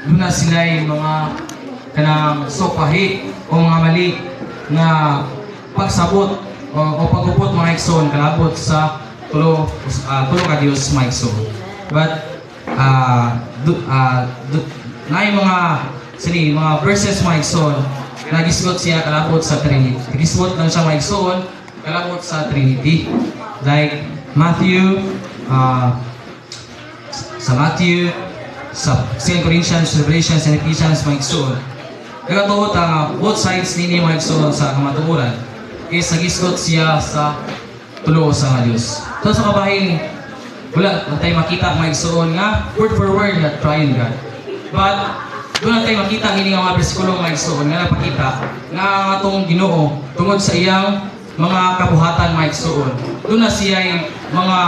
doon na sila mga kanang sopahi o mga mali na pagsabot o pagupot mga igsoon kalabot sa tulo ka Dios mga igsoon. But na yung mga verses mga igsoon nagisgot siya kalabot sa Trinity. Nagisgot lang siya mga igsoon kalabot sa Trinity. Like Matthew, sa 2 Corinthians, Revelations, and Ephesians mga igsoon. Kagatuot both sides nini mga igsoon sa kamatuoran is nagisgot siya sa tulo sa Diyos. So sa kabahin, wala tayo makita mga igsoon nga word for word na triune God. But doon natin makita hindi nga mga bersikulo mga igsoon nga napakita nga ang atong Ginoo tungod sa iyang mga kabuhatan mga igsoon. Doon na siya mga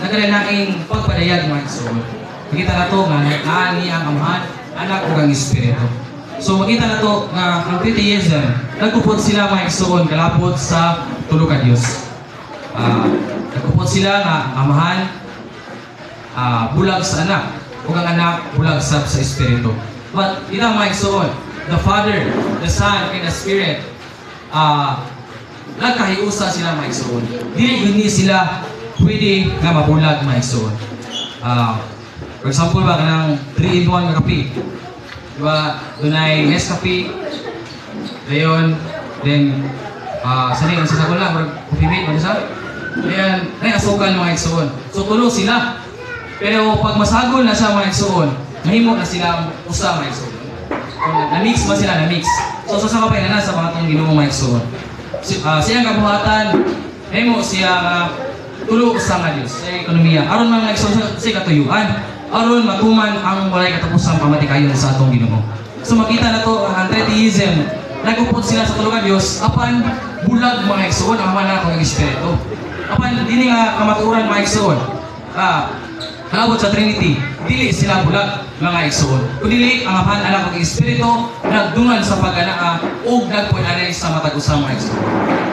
nagkanalaing pagpadayag mga igsoon. Makita na to nga naani ang Amahan, Anak ug ang Espiritu. So makita na to nga ang Tritheism nagkupot sila mga igsoon kalapot sa tulo ka Dios. Nagkupot sila nga Amahan bulag sa Anak ug ang Anak bulag sa Espiritu. But kita mga igsoon, the Father, the Son, and the Spirit nagkahiusa sila mga igsoon. Dili sila pwede nga mabulag mga igsoon. For example ba kanang 3-in-1 nga kape. Diba, dunay Nescafe, dayon, then, sali, ang sasakol lang, coffee mate, ano sa? Ayan, ay asukan mga igsoon. So, tulo sila. Pero pag masagol na siya mga igsoon, mahimo na sila usa mga igsoon. Na-mix ba sila, na-mix. So, sasakapay na sa mga itong Ginoo mga igsoon. Siyang kabuhatan, mahimo siya tulo usa nga Diyos sa ekonomiya. Aron mga igsoon sa katuyuan. Aron matuman ang walay katapusang pamatikayon sa atong Ginoo. So makita na to ang Tritheism. Nagupot sila sa tulo ka Dios apan bulag mga igsoon ang Anak ug ang Espiritu. Apan dili nga kamatuoran mga igsoon. Kalabot sa Trinity, dili sila bulag mga igsoon. Kundi ang Amahan, Anak ug Espiritu nagdungan sa pag-anaa ug nagpuy-anay sa matag usa mga igsoon.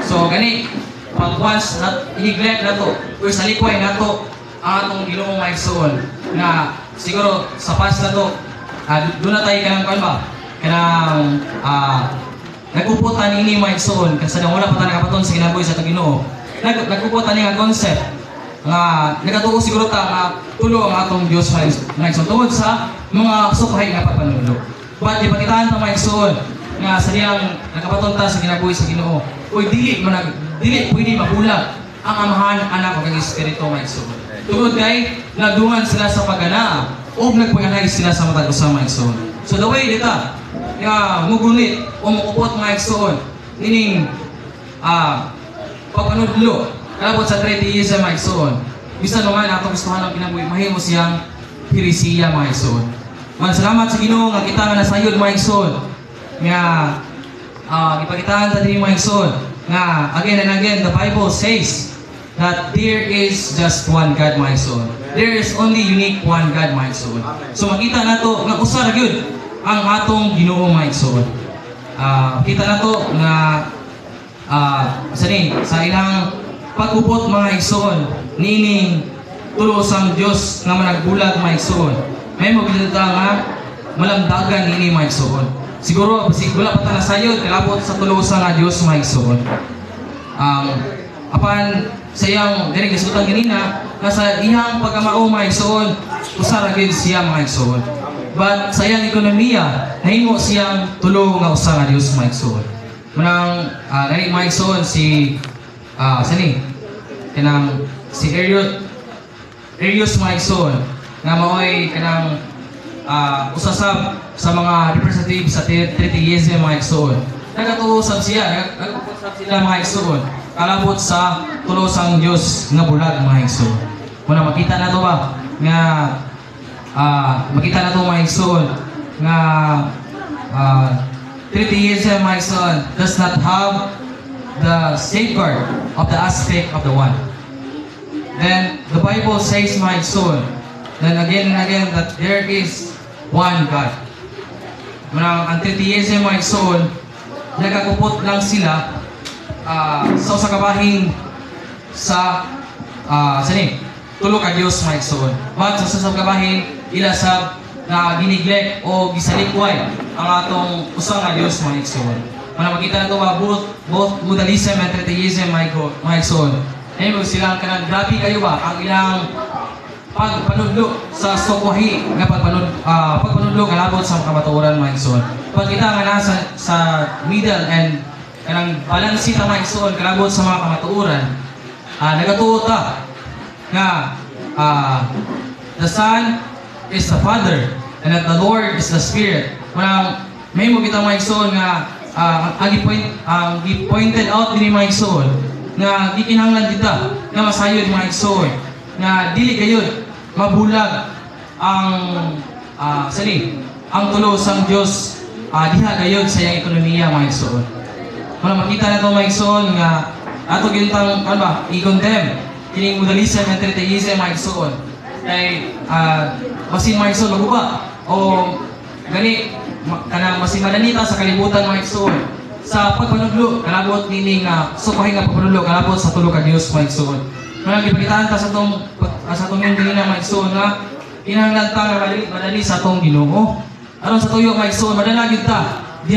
So gani pag once neglect na to or sa likway na to ang atong Ginoo mga igsoon na siguro sa past na to doon na tayo kanang ba nagpuputan ini mga igsoon kasi nang wala pa tayo nakapaton sa kinabuhi sa atong Ginoo nagpuputan nga concept nga nagatuo siguro ta nga tulo ang atong Dios mga igsoon tungod sa mga sukahay nga pagpanulo. But ipakitahan ta mga igsoon nga sa diyang nakapaton ta sa kinabuhi sa Ginoo oy dili pwede mabulag ang Amahan, Anak ug ang Espiritu mga igsoon. Tungod kay nagdungan sila sa pag-anaa o nagpaganay sila sa matag usa mga igsoon. So the way dita nga mugunit o mukupot mga igsoon nining pagpanudlo kalabot sa Tritheism mga igsoon. Bisan naman atong gustuhan ang kinabuhi mahimo siyang Pirisiya mga igsoon. Salamat sa Ginoo nga kita nga nasayod mga igsoon nga ipakitahan ta dinhi mga igsoon nga again and again the Bible says that there is just one God, my soul. There is only unique one God, my soul. So makita nato nga usa ra gyud ang atong Ginoo, my soul. Kita nato nga sa ilang pagupot mga igsoon nining tulo sang Dios nga managbulag mga igsoon. May mabita nga malamdagan nini mga igsoon. Siguro wala pa ta nasayod kalabot sa tulo sang Dios mga igsoon. Apan sa iyang diri gisutan ganina nga sa iyang pagkamao mga igsoon usa ra gyud siya mga igsoon. But sa iyang ekonomiya nahimo siyang tulo nga usa nga Dios mga igsoon. Manang dali mga igsoon si Arius mga igsoon nga maoy kanang usa sa mga representative sa Tritheism mga igsoon. Nagatuusab siya mga igsoon kalabot sa tulo sang Dios nga bulag mga igsoon. Muna makita na to ba nga makita na to mga igsoon nga Tritheism mga igsoon does not have the safeguard of the aspect of the one. Then the Bible says mga igsoon then again and again that there is one God. Muna ang Tritheism mga igsoon nagakupot lang sila sa usakabahing sa tulo ka Dios mga igsoon. But sa susab kabahin ila sab na giniglek o gisalikway ang atong usa nga Dios mga igsoon. Para makita na ito both modalism and tritheism mga igsoon. Ayun sila kanang grabe kayo ba ang ilang pagpanudlo sa sokwahi nga pagpanudlo kalabot sa kamatuoran mga igsoon. Pag kita nga nasa sa middle and kanang balansi ta mga igsoon kalabot sa mga kamatuoran, nagatuo ta nga the Son is the Father and that the Lord is the Spirit. Parang may mo kita mga igsoon nga ang pointed out din mga igsoon nga gikinahanglan kita nga masayod mga igsoon nga dili gayud mabulag ang ang tulo sang Dios diha gayud sa iyang ekonomiya mga igsoon. Para makita na ito mga igsoon nga ato gintang i-condemn kining modalism and tritheism mga igsoon kay masin mga igsoon maguba o gani kanang masin madanita sa kalibutan mga igsoon sa pagpanudlo kalabot nining sukahi nga pagpanudlo kalabot sa tulo ka Dios mga igsoon. Manang gipakitaan ta sa tong yung ganina mga igsoon nga kinahanglan ta nga madali sa tong Ginoo. Aron sa tuyo mga igsoon madala gyud ta